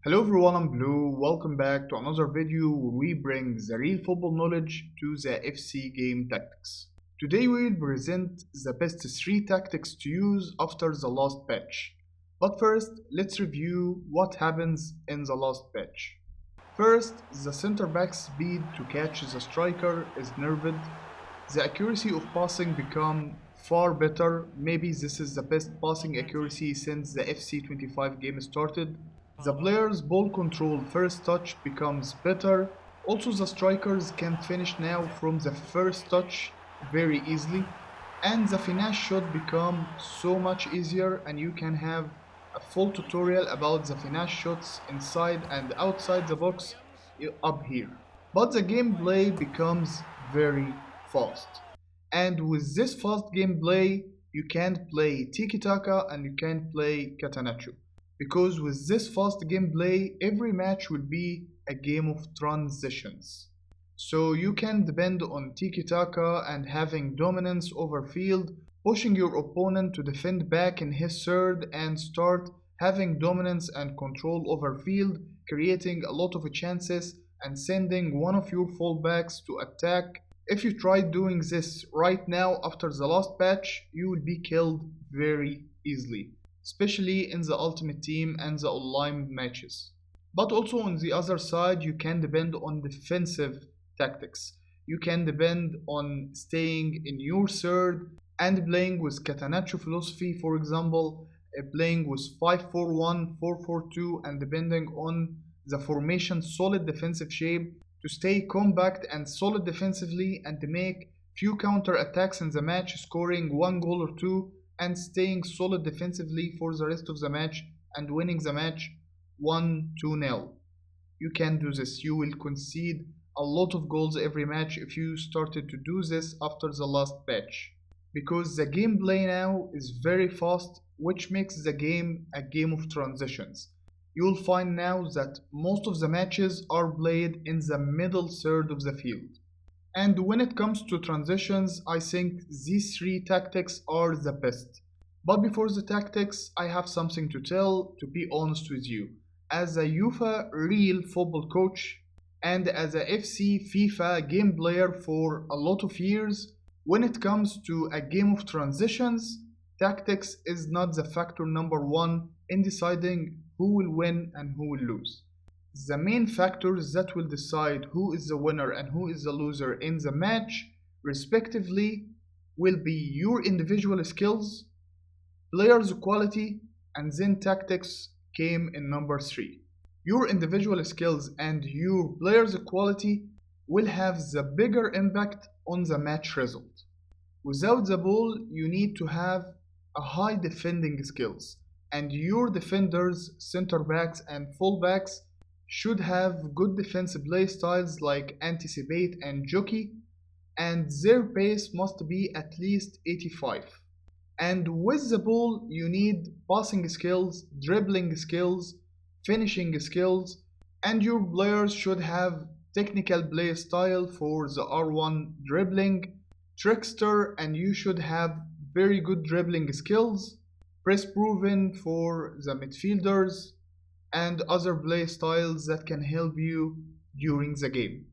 Hello everyone, I'm Blue. Welcome back to another video where we bring the real football knowledge to the FC game tactics. Today we will present the best 3 tactics to use after the last patch. But first, let's review what happens in the last patch. First, the center back's speed to catch the striker is nerfed. The accuracy of passing become far better. Maybe this is the best passing accuracy since the FC25 game started. The player's ball control first touch becomes better. Also the strikers can finish now from the first touch very easily. And the finesse shot become so much easier and you can have a full tutorial about the finesse shots inside and outside the box up here. But the gameplay becomes very fast. And with this fast gameplay, you can't play tiki-taka and you can't play catenaccio. Because with this fast gameplay, every match will be a game of transitions. So you can depend on tiki-taka and having dominance over field, pushing your opponent to defend back in his third and start having dominance and control over field, creating a lot of chances and sending one of your fullbacks to attack. If you try doing this right now after the last patch, you will be killed very easily, especially in the Ultimate Team and the online matches. But also on the other side, you can depend on defensive tactics. You can depend on staying in your third and playing with Catenaccio philosophy, for example, playing with 5-4-1, 4-4-2, and depending on the formation solid defensive shape to stay compact and solid defensively and to make few counter attacks in the match, scoring one goal or two and staying solid defensively for the rest of the match and winning the match 1-2-0. You can do this. You will concede a lot of goals every match if you started to do this after the last patch. Because the gameplay now is very fast, which makes the game a game of transitions. You'll find now that most of the matches are played in the middle third of the field. And when it comes to transitions, I think these 3 tactics are the best. But before the tactics, I have something to tell, to be honest with you. As a UEFA real football coach and as a FC FIFA game player for a lot of years, when it comes to a game of transitions, tactics is not the factor number 1 in deciding who will win and who will lose. The main factors that will decide who is the winner and who is the loser in the match, respectively, will be your individual skills, players' quality, and then tactics came in number 3. Your individual skills and your players' quality will have the bigger impact on the match result. Without the ball, you need to have a high defending skills, and your defenders, center backs, and fullbacks should have good defensive play styles like anticipate and jockey, and their pace must be at least 85. And with the ball, you need passing skills, dribbling skills, finishing skills, and your players should have technical play style for the R1 dribbling, trickster, and you should have very good dribbling skills, press proven for the midfielders, and other play styles that can help you during the game.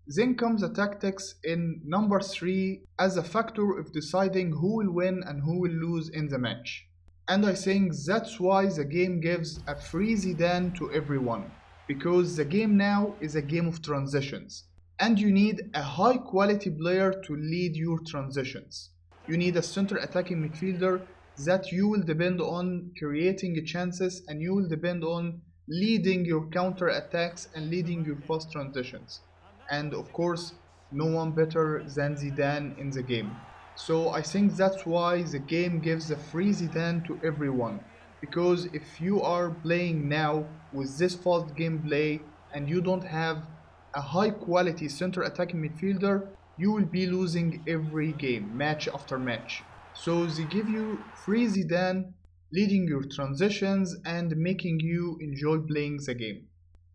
Then comes the tactics in number 3 as a factor of deciding who will win and who will lose in the match. And I think that's why the game gives a free Zidane to everyone, because the game now is a game of transitions, and you need a high quality player to lead your transitions. You need a center attacking midfielder that you will depend on creating chances and you will depend on leading your counter attacks and leading your fast transitions. And of course, no one better than Zidane in the game. So I think that's why the game gives a free Zidane to everyone. Because if you are playing now with this fast gameplay and you don't have a high quality center attacking midfielder, you will be losing every game, match after match. So they give you free Zidane, leading your transitions and making you enjoy playing the game.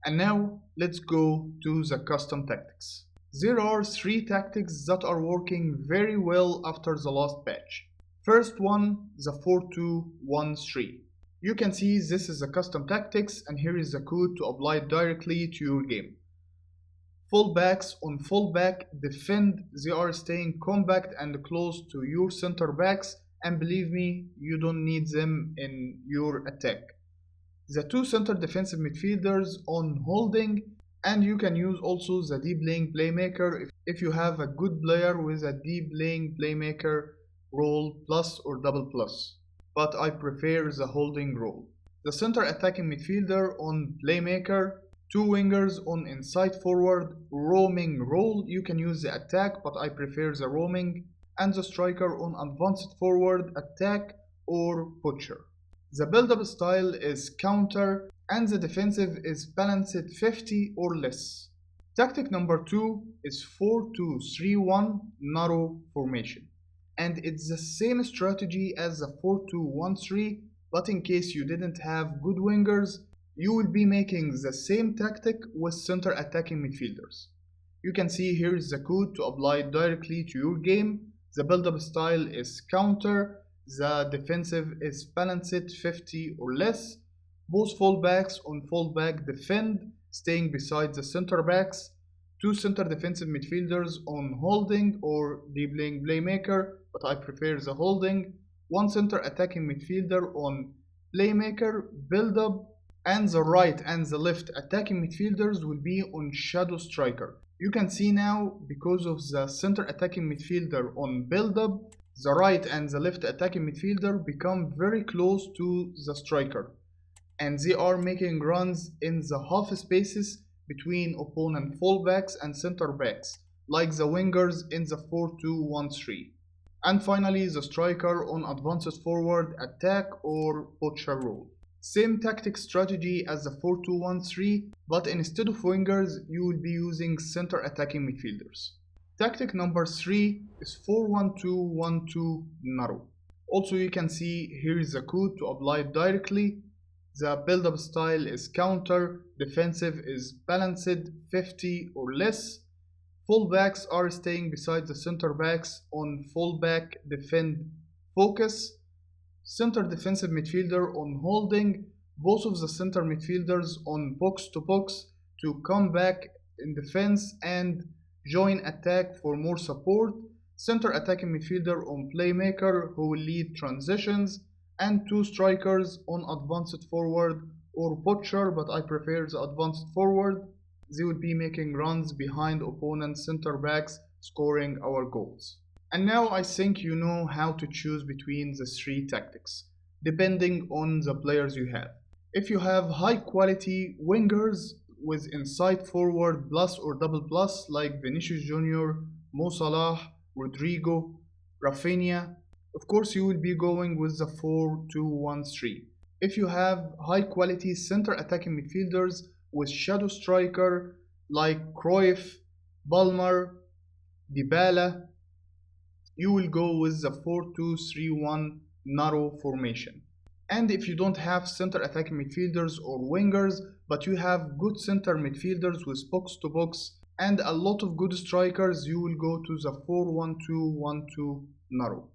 And now let's go to the custom tactics. There are 3 tactics that are working very well after the last patch. First one, the 4-2-1-3. You can see this is a custom tactics and here is the code to apply it directly to your game. Fullbacks on fullback defend, they are staying compact and close to your center backs, and believe me, you don't need them in your attack. The two center defensive midfielders on holding, and you can use also the deep laying playmaker if you have a good player with a deep laying playmaker role plus or double plus, but I prefer the holding role. The center attacking midfielder on playmaker, two wingers on inside forward roaming role, you can use the attack but I prefer the roaming, and the striker on advanced forward attack or butcher. The build-up style is counter and the defensive is balanced 50 or less. Tactic number 2 is 4-2-3-1 narrow formation. And it's the same strategy as the 4-2-1-3, but in case you didn't have good wingers, you will be making the same tactic with center attacking midfielders. You can see here is the code to apply it directly to your game. The build-up style is counter, the defensive is balanced 50 or less. Both fullbacks on fullback defend, staying beside the center backs. Two center defensive midfielders on holding or dribbling playmaker, but I prefer the holding. One center attacking midfielder on playmaker, build up, and the right and the left attacking midfielders will be on shadow striker. You can see now, because of the center attacking midfielder on build up, the right and the left attacking midfielder become very close to the striker, and they are making runs in the half spaces between opponent fullbacks and center backs, like the wingers in the 4-2-1-3. And finally, the striker on advanced forward attack or poacher role. Same tactic strategy as the 4-2-1-3, but instead of wingers, you will be using center attacking midfielders. Tactic number 3 is 4-1-2-1-2 narrow. Also, you can see here is the code to apply it directly. The build-up style is counter, defensive is balanced 50 or less. Fullbacks are staying beside the center backs on fullback defend focus. Center defensive midfielder on holding, both of the center midfielders on box to box to come back in defense and join attack for more support. Center attacking midfielder on playmaker who will lead transitions, and two strikers on advanced forward or butcher, but I prefer the advanced forward. They will be making runs behind opponent center backs, scoring our goals. And now I think you know how to choose between the three tactics, depending on the players you have. If you have high quality wingers with inside forward plus or double plus like Vinicius Jr., Mo Salah, Rodrigo, Rafinha, of course you will be going with the 4-2-1-3. If you have high quality center attacking midfielders with shadow striker like Cruyff, Balmer, Dybala, you will go with the 4-2-3-1 narrow formation. And if you don't have center attacking midfielders or wingers, but you have good center midfielders with box to box and a lot of good strikers, you will go to the 4-1-2-1-2 narrow.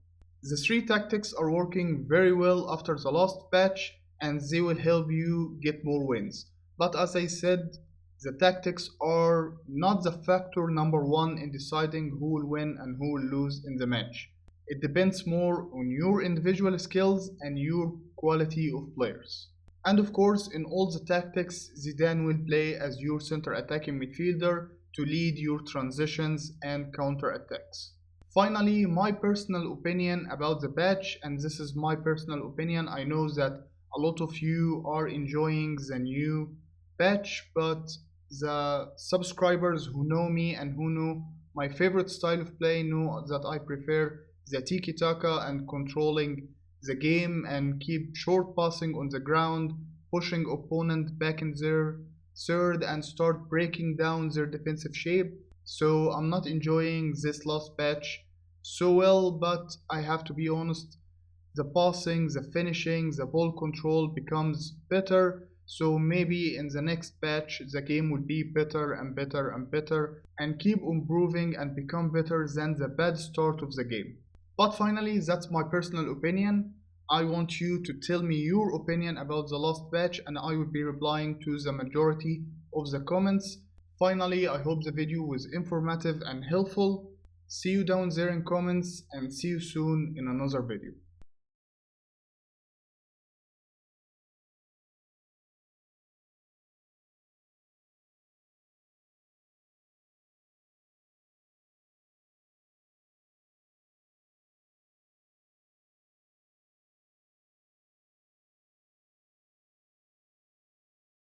The three tactics are working very well after the last patch and they will help you get more wins. But as I said, the tactics are not the factor number one in deciding who will win and who will lose in the match. It depends more on your individual skills and your quality of players. And of course, in all the tactics, Zidane will play as your center attacking midfielder to lead your transitions and counter attacks. Finally, my personal opinion about the patch, and this is my personal opinion. I know that a lot of you are enjoying the new patch, but the subscribers who know me and who know my favorite style of play know that I prefer the tiki-taka and controlling the game and keep short passing on the ground, pushing opponent back in their third and start breaking down their defensive shape. So I'm not enjoying this last patch so well, but I have to be honest, the passing, the finishing, the ball control becomes better. So maybe in the next patch the game will be better and better and better and keep improving and become better than the bad start of the game. But finally, that's my personal opinion. I want you to tell me your opinion about the last batch and I will be replying to the majority of the comments. Finally, I hope the video was informative and helpful. See you down there in comments and see you soon in another video.